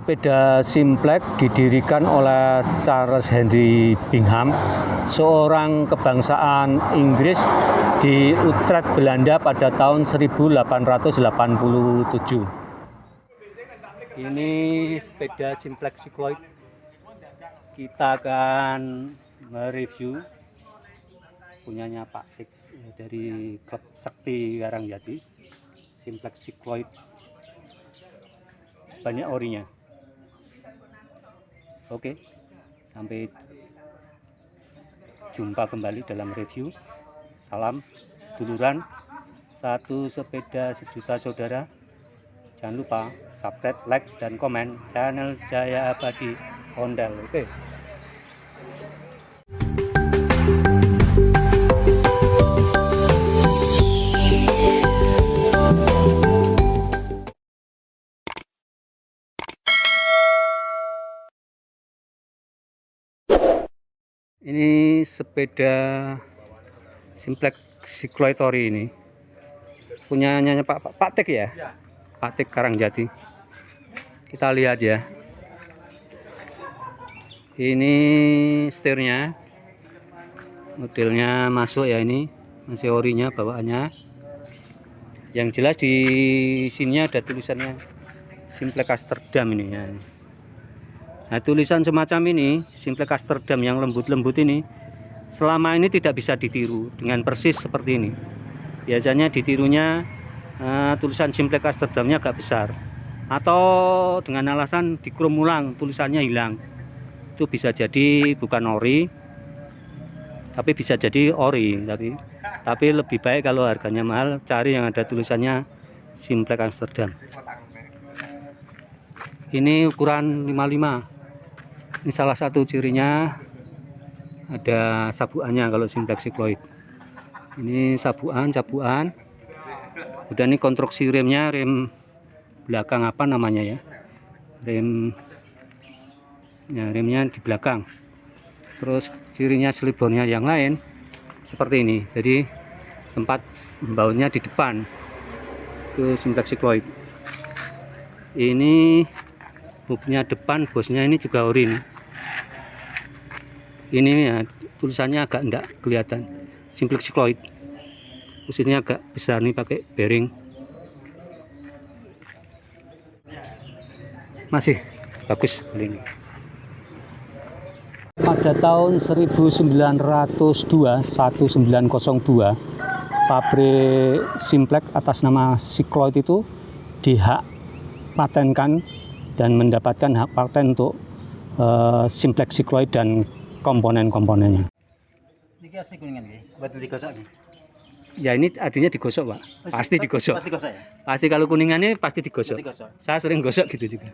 Sepeda Simplex didirikan oleh Charles Henry Bingham, seorang kebangsaan Inggris di Utrecht, Belanda pada tahun 1887. Ini sepeda Simplex Cycloid. Kita akan mereview punyanya Pak Tik dari Klub Sekti Karangjati. Simplex Cycloid, banyak orinya. Oke, sampai jumpa kembali dalam review. Salam seduluran, satu sepeda sejuta saudara. Jangan lupa subscribe, like, dan komen channel Jaya Abadi Ondel. Oke. Ini sepeda Simplex Cycloid ori ini punyanya Pak Tik ya? Pak Tik Karangjati. Kita lihat ya. Ini setirnya, modelnya masuk ya, ini masih orinya bawaannya. Yang jelas di sini ada tulisannya Simplex Amsterdam ini ya. Nah, tulisan semacam ini, Simplex Amsterdam yang lembut-lembut ini, selama ini tidak bisa ditiru dengan persis seperti ini. Biasanya ditirunya tulisan Simplex Amsterdamnya agak besar, atau dengan alasan dikrom ulang tulisannya hilang. Itu bisa jadi bukan ori, tapi bisa jadi ori. Tapi lebih baik kalau harganya mahal, cari yang ada tulisannya Simplex Amsterdam. Ini ukuran 55. Ini salah satu cirinya, ada sabuannya kalau Simplex Cycloid. Ini sabuan, cabuan. Udah, ini konstruksi remnya, rem belakang apa namanya ya? Remnya di belakang. Terus cirinya selibornya yang lain seperti ini. Jadi tempat bautnya di depan. Itu Simplex Cycloid. Ini hubnya depan, bosnya ini juga ori nih. Ini ya, tulisannya agak enggak kelihatan. Simplex Cycloid. Khususnya agak besar nih, pakai bearing. Masih bagus ini. Pada tahun 1902, pabrik Simplex atas nama Cycloid itu dihak patenkan dan mendapatkan hak paten untuk Simplex Cycloid dan komponen-komponennya. Ini asli kuningan ya, buat digosok nih. Ya, ini artinya digosok, Pak. Pasti digosok. Pasti gosok ya? Pasti kalau kuningan ini pasti digosok. Digosok. Saya sering gosok gitu juga.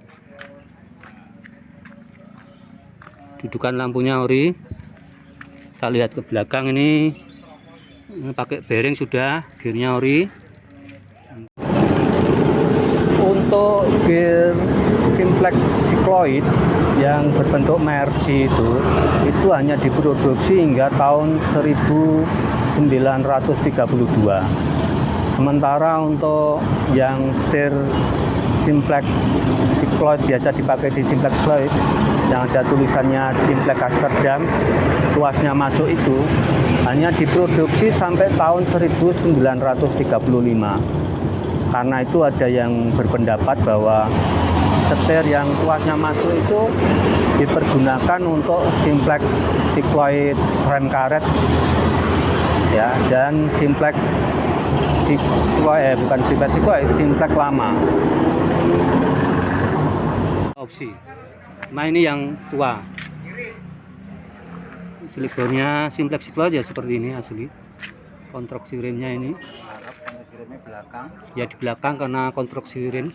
Dudukan lampunya ori. Kita lihat ke belakang ini pakai bearing sudah, gearnya ori. Untuk gear Simplex Cycloid yang berbentuk Mercy itu hanya diproduksi hingga tahun 1932. Sementara untuk yang setir Simplex Cycloid biasa dipakai di Simplex Cycloid yang ada tulisannya Simplex Amsterdam, tuasnya masuk itu hanya diproduksi sampai tahun 1935. Karena itu ada yang berpendapat bahwa setir yang tuasnya masuk itu dipergunakan untuk Simplex Cycloid rem karet ya, dan Simplex Cycloid bukan Simplex Cycloid, Simplex lama. Opsi. Nah, ini yang tua. Selibornya Simplex Cycloid ya seperti ini asli. Konstruksi remnya ini. Ya di belakang karena konstruksi rem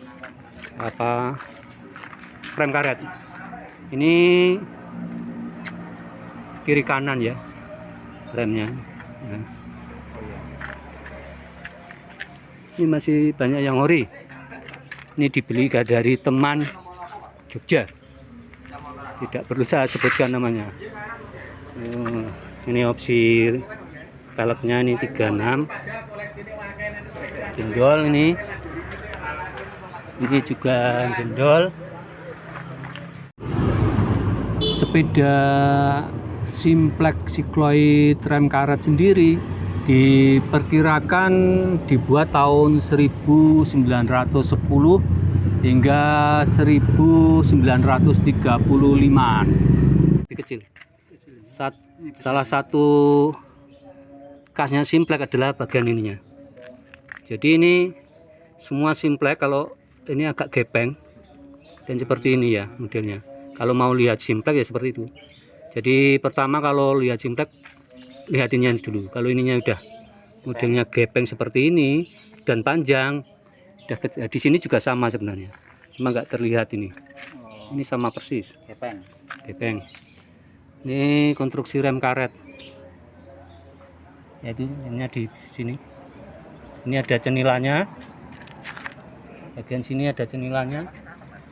rem karet. Ini kiri kanan ya remnya. Nah. Ini masih banyak yang ori. Ini dibeli dari teman Jogja. Tidak perlu saya sebutkan namanya. Ini opsi velgnya ini 36. Jendol ini juga jendol. sepeda Simplex Cycloid rem karet sendiri diperkirakan dibuat tahun 1910 hingga 1935-an. Lebih kecil. Salah satu khasnya Simplex adalah bagian ininya. Jadi ini semua Simplex kalau ini agak gepeng dan seperti ini ya modelnya. Kalau mau lihat Simplex ya seperti itu. Jadi pertama kalau lihat Simplex lihat ininya dulu. Kalau ininya udah modelnya gepeng seperti ini dan panjang, di sini juga sama sebenarnya. Cuma nggak terlihat ini. Ini sama persis. Gepeng. Ini konstruksi rem karet. Yaitu ini di sini. Ini ada cenilannya. Bagian sini ada cenilannya.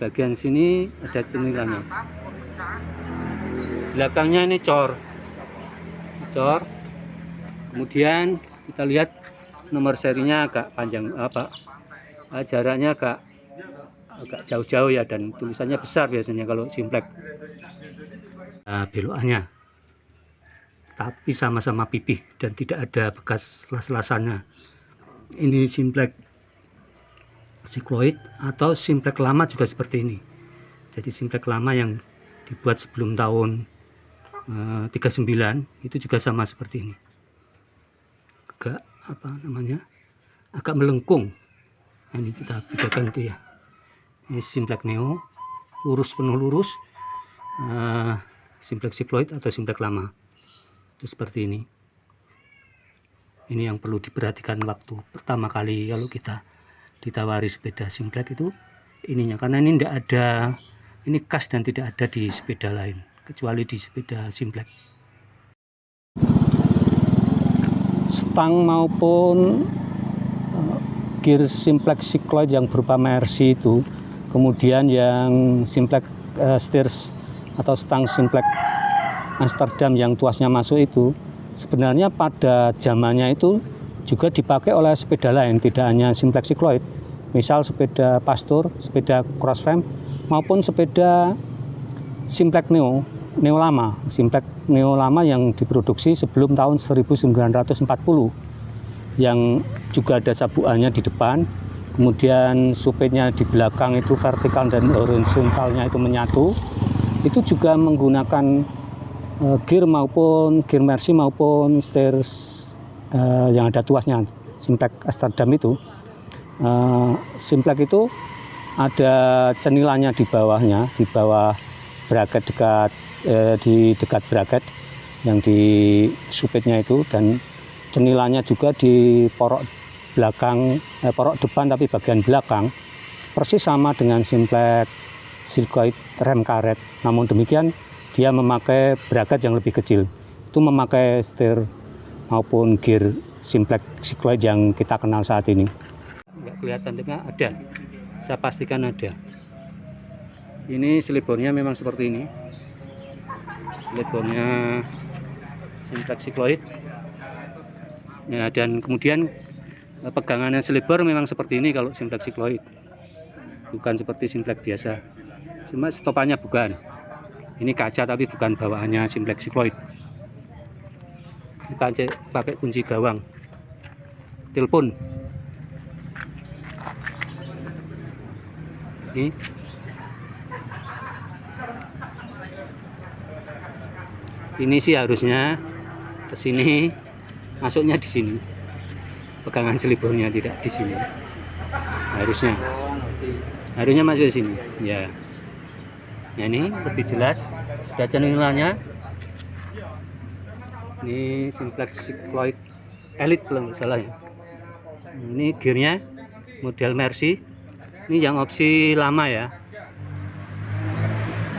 Bagian sini ada cenilannya. Belakangnya ini cor. Kemudian kita lihat nomor serinya agak panjang, jaraknya agak jauh-jauh ya, dan tulisannya besar biasanya kalau Simplex. Belokannya tapi sama-sama pipih dan tidak ada bekas las-lasannya. Ini Simplex Cycloid atau Simplex lama juga seperti ini. Jadi Simplex lama yang dibuat sebelum tahun 39 itu juga sama seperti ini, agak agak melengkung. Nah, ini kita bedakan itu ya. Ini Simplex Neo penuh lurus, Simplex Cycloid atau Simplex lama itu seperti ini. Ini yang perlu diperhatikan waktu pertama kali kalau kita ditawari sepeda Simplex itu ininya, karena ini tidak ada, ini khas dan tidak ada di sepeda lain kecuali di sepeda Simplex. Stang maupun gear Simplex Cycloid yang berupa Mercy itu, kemudian yang Simplex steers atau stang Simplex Amsterdam yang tuasnya masuk itu, sebenarnya pada zamannya itu juga dipakai oleh sepeda lain, tidak hanya Simplex Cycloid. Misal sepeda Pastur, sepeda Crossframe, maupun sepeda Simplex Neo lama, Simplex Neo lama yang diproduksi sebelum tahun 1940, yang juga ada sabuannya di depan, kemudian supinnya di belakang itu vertikal dan horizontalnya itu menyatu. Itu juga menggunakan gear Mercy maupun steers yang ada tuasnya Simplex Amsterdam itu. Simplex itu ada cenilannya di bawahnya, di bawah bracket di dekat bracket yang di supitnya itu, dan cenilannya juga di porok depan tapi bagian belakang persis sama dengan Simplex Cycloid rem karet. Namun demikian dia memakai bracket yang lebih kecil, itu memakai steer maupun gear Simplex Cycloid yang kita kenal saat ini. Nggak kelihatan tapi ada, saya pastikan ada. Ini selebornya memang seperti ini, selebornya Simplex Cycloid ya, dan kemudian pegangannya selebor memang seperti ini kalau Simplex Cycloid, bukan seperti Simplex biasa. Cuma stopannya bukan, ini kaca tapi bukan bawaannya Simplex Cycloid. Ini pakai kunci gawang, telepon. Ini sih harusnya ke sini, masuknya di sini. Pegangan selebornya tidak di sini. Harusnya masuk di sini. Ya. Nah, ini lebih jelas. Ada cenilannya. Ini Simplex Cycloid Elite kalau nggak salah ya. Ini gearnya model Mercy. Ini yang opsi lama ya,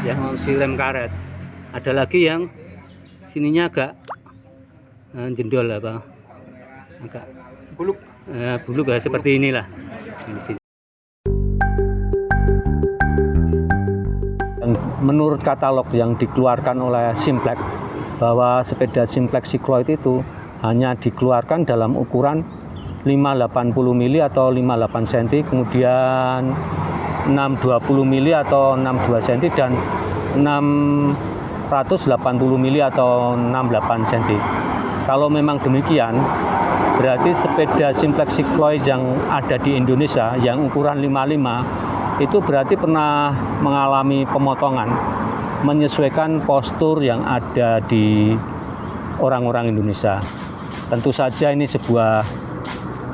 yang opsi rem karet. Ada lagi yang sininya agak jendol agak buluk ya, seperti inilah. Menurut katalog yang dikeluarkan oleh Simplex, bahwa sepeda Simplex Cycloid itu hanya dikeluarkan dalam ukuran 580 mili atau 58 cm, kemudian 620 mili atau 62 cm, dan 6 mili atau 68 cm. Kalau memang demikian, berarti sepeda simplex cycloid yang ada di Indonesia yang ukuran 55 itu berarti pernah mengalami pemotongan menyesuaikan postur yang ada di orang-orang Indonesia. Tentu saja ini sebuah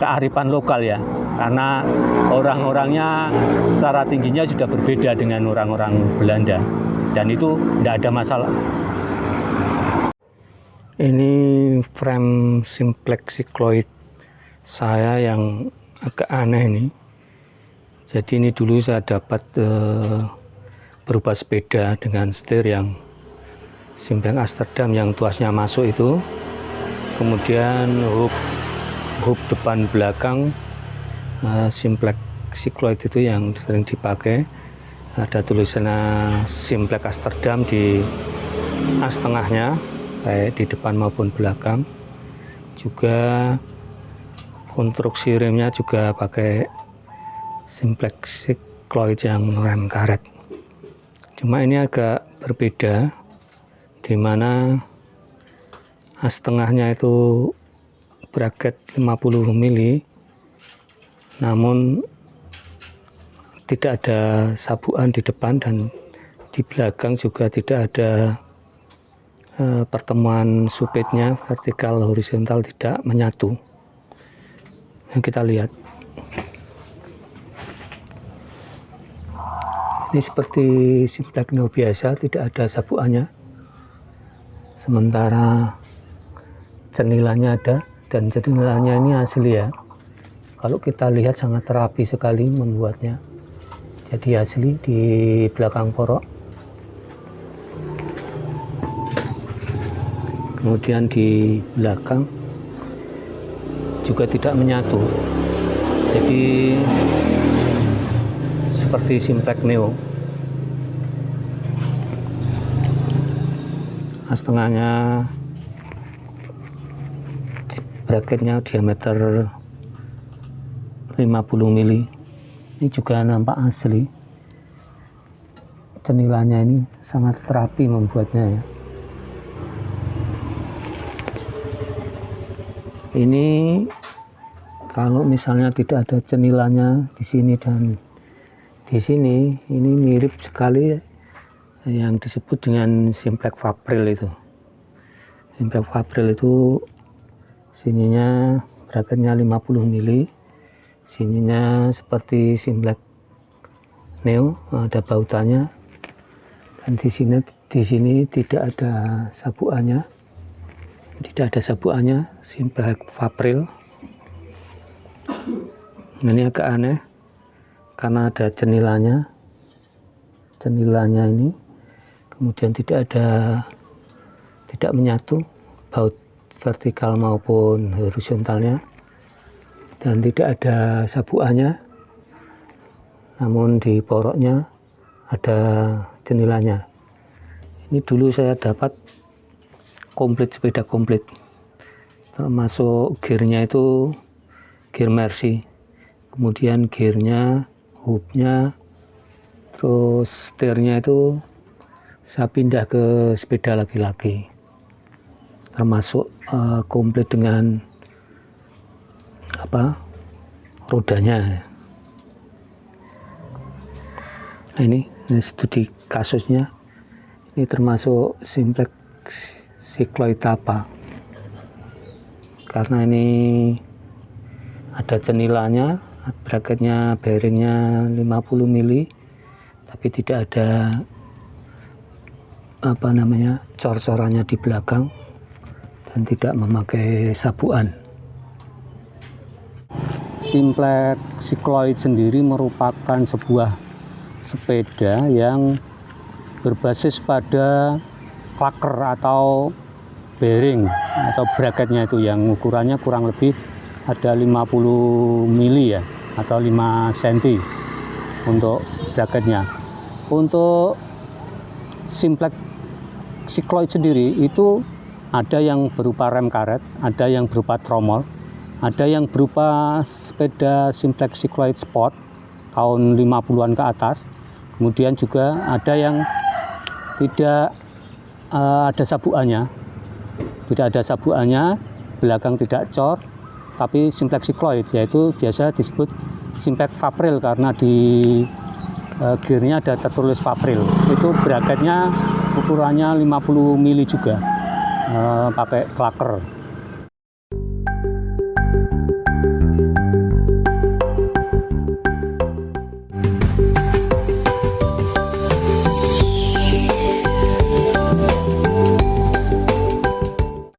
kearifan lokal ya, karena orang-orangnya secara tingginya sudah berbeda dengan orang-orang Belanda, dan itu tidak ada masalah. Ini frame simplex cycloid saya yang agak aneh ini. Jadi ini dulu saya dapat berupa sepeda dengan setir yang simplex Amsterdam yang tuasnya masuk itu. Kemudian hub depan belakang simplex cycloid itu yang sering dipakai. Ada tulisannya simplex Amsterdam di as tengahnya, baik di depan maupun belakang. Juga konstruksi remnya juga pakai simplex cycloid yang rem karet. Cuma ini agak berbeda, di mana as tengahnya itu bracket 50 mili, namun tidak ada sabuan di depan, dan di belakang juga tidak ada pertemuan supitnya vertikal horizontal, tidak menyatu. Nah, kita lihat ini seperti simplex Neo biasa, tidak ada sabuannya, sementara cenilannya ada, dan cenilannya ini asli ya. Kalau kita lihat sangat rapi sekali membuatnya, jadi asli di belakang porok. Kemudian di belakang juga tidak menyatu, jadi seperti simplex Neo. As tengahnya bracketnya diameter 50 mili. Ini juga nampak asli. Cenilannya ini sangat rapi membuatnya ya. Ini kalau misalnya tidak ada cenilannya di sini dan di sini, ini mirip sekali yang disebut dengan simplex Fabril itu. Simplex Fabril itu sininya bracketnya 50 mili, sininya seperti simplex Neo, ada bautannya, dan di sini tidak ada sabuannya. Tidak ada sabuannya, simplex Fabril. Ini agak aneh karena ada cenilanya ini, kemudian tidak menyatu baut vertikal maupun horizontalnya, dan tidak ada sabuannya, namun di poroknya ada cenilanya. Ini dulu saya dapat komplit, sepeda komplit, termasuk gearnya itu gear Mercy, kemudian gearnya, hubnya, terus setirnya itu saya pindah ke sepeda laki-laki, termasuk komplit dengan rodanya. Nah, ini studi kasusnya, ini termasuk simplex cycloid apa, karena ini ada cenilanya, bracketnya, bearingnya 50 mili, tapi tidak ada cor-corannya di belakang, dan tidak memakai sabuan. Simplex cycloid sendiri merupakan sebuah sepeda yang berbasis pada klaker atau bearing atau bracketnya itu yang ukurannya kurang lebih ada 50 mili ya, atau 5 cm untuk bracketnya. Untuk simplex cycloid sendiri itu ada yang berupa rem karet, ada yang berupa tromol, ada yang berupa sepeda simplex cycloid sport tahun 50-an ke atas, kemudian juga ada yang tidak ada sabuannya, tidak ada sabuannya, belakang tidak cor, tapi simplex cycloid, yaitu biasa disebut simplex Fapril karena di gearnya ada tertulis Fapril. Itu bracketnya ukurannya 50 mili juga, pakai klaker.